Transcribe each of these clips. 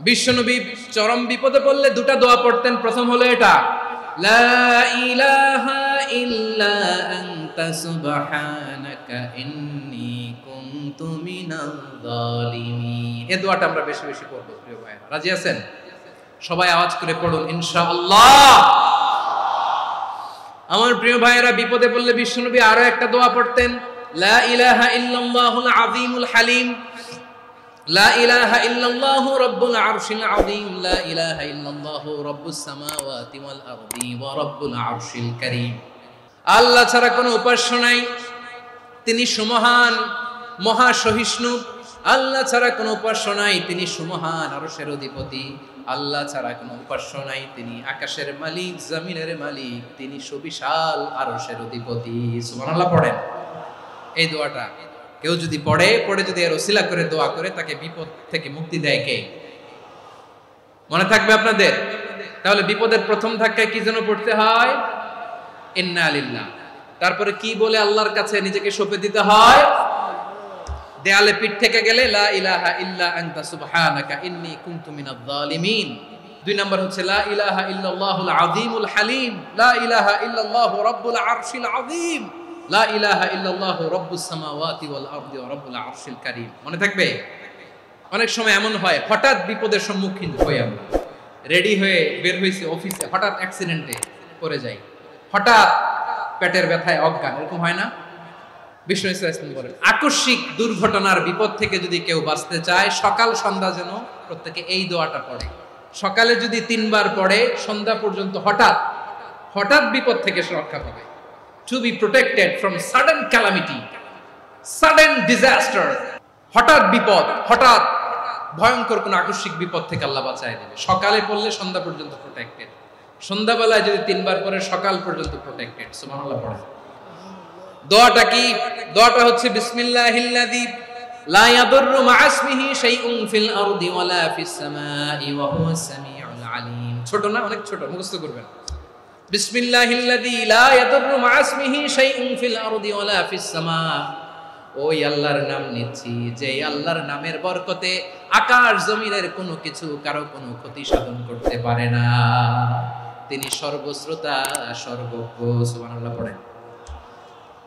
বিশ্বনবী চরম বিপদে পড়লে দুটা দোয়া পড়তেন। প্রথম হলো এটা, লা ইলাহা ইল্লা আনতা সুবহানাকা ইন্নী কুনতু মিনাল জালিমিন। এই দোয়াটা আমরা বেশি বেশি পড়ব প্রিয় ভাইরা। রাজি আছেন? সবাই আওয়াজ করে পড়ুন ইনশাআল্লাহ। আমার প্রিয় ভাইরা, বিপদে পড়লে বিশ্বনবী আরো একটা দোয়া পড়তেন, লা ইলাহা ইল্লাল্লাহুল আযীমুল হালিম, লা ইলাহা ইল্লাল্লাহু রাব্বুল আরশিল আযীম, লা ইলাহা ইল্লাল্লাহু রাব্বুস সামাওয়াতি ওয়াল আরদি ওয়া রাব্বুল আরশিল কারীম। আল্লাহ ছাড়া কোনো উপাস্য নাই, তিনি সুমহান, মহা সহিষ্ণু। আল্লাহ ছাড়া কোনো উপাস্য নাই, তিনি সুমহান, আরশের অধিপতি। আল্লাহ ছাড়া কোনো উপাস্য নাই, তিনি আকাশের মালিক, জমিনের মালিক, তিনি সুবিশাল আরশের অধিপতি। সুবহানাল্লাহ পড়েন। এই দোয়াটা কেউ যদি পড়ে যদি এর ওসিলা করে দোয়া করে, তাকে বিপদ থেকে মুক্তি দেয় কে? মনে থাকবে আপনাদের? তাহলে বিপদের প্রথম ধাক্কায় কি যেন পড়তে হয়? ইন্না লিল্লাহ। তারপরে কি বলে আল্লাহর কাছে নিজেকে সঁপে দিতে হয়? দেয়ালে পিঠ থেকে গেলে লা ইলাহা ইল্লা আনতা সুবহানাকা ইন্নী কুনতু মিনাজ জালিমিন। দুই নাম্বার হচ্ছে লা ইলাহা ইল্লাল্লাহুল আযীমুল হালিম, লা ইলাহা ইল্লাল্লাহু রাব্বুল আরশিল আযীম, লা ইলাহা ইল্লাল্লাহু রাব্বুস সামাওয়াতি ওয়াল আরদি ওয়া রাব্বুল আরশিল কারীম। মনে থাকবে? অনেক সময় এমন হয়, হঠাৎ বিপদের সম্মুখীন হই আমরা, রেডি হয়ে বের হইছি অফিসে, হঠাৎ অ্যাক্সিডেন্টে পড়ে যাই, হঠাৎ পেটের ব্যথায় অজ্ঞান, এরকম হয় না? বিষ্ণু ইসলাম বলেন, আকস্মিক দুর্ঘটনার বিপদ থেকে যদি কেউ বাঁচতে চায়, সকাল সন্ধ্যা যেন প্রত্যেকে এই দোয়াটা পড়ে। সকালে যদি 3 বার পড়ে, সন্ধ্যা পর্যন্ত হঠাৎ বিপদ থেকে সে রক্ষা পাবে। To be protected from sudden calamity, sudden disaster, হঠাৎ বিপদ, হঠাৎ ভয়ঙ্কর কোন আকস্মিক বিপদ থেকে আল্লাহ বাঁচায় দেবে। সকালে পড়লে সন্ধ্যা পর্যন্ত প্রোটেক্টেড, সন্ধ্যাবেলায় যদি 3 বার পড়ে সকাল পর্যন্ত প্রোটেক্টেড। সুবহানাল্লাহ পড়ে। দোয়াটা কি? দোয়াটা হচ্ছে বিসমিল্লাহিল্লাযী লা ইয়াদুররু মা'a ইসমিহি শাইউন ফিল আরদি ওয়ালা ফিস সামাই ওয়া হুয়াস সামিউল আলীম। ছোট না? অনেক ছোট, মুখস্থ করবেন। বিসমিল্লাহিল্লাযী লা ইয়াদুররু মা'a ইসমিহি শাইউন ফিল আরদি ওয়ালা ফিস সামা। ওই আল্লাহর নাম নিচ্ছি, যে আল্লাহর নামের বরকতে আকাশ জমিনের কোনো কিছু কারো কোনো ক্ষতি সাধন করতে পারে না। তিনি সর্বশ্রোতা, সর্বজ্ঞ। সুবহানাল্লাহ পড়েন।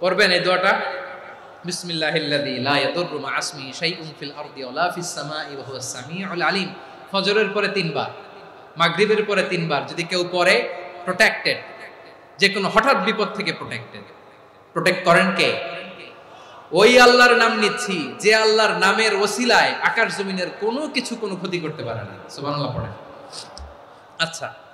পড়বেন এই দোয়াটা, বিসমিল্লাহিল্লাযী লা ইয়াদুররু মা'a ইসমিহি শাইউন ফিল আরদি ওয়ালা ফিস সামাই ওয়া হুয়াস সামিউল আলীম। ফজরের পরে 3 বার, মাগরিবের পরে 3 বার যদি কেউ পড়ে, প্রোটেক্টেড, যে কোনো হঠাৎ বিপদ থেকে প্রোটেক্ট করেন কে? ওই আল্লাহর নাম নিচ্ছি, যে আল্লাহর নামের ওসিলায় আকাশ জমিনের কোনো কিছু কোনো ক্ষতি করতে পারে না। সুবহানাল্লাহ পড়েন। আচ্ছা।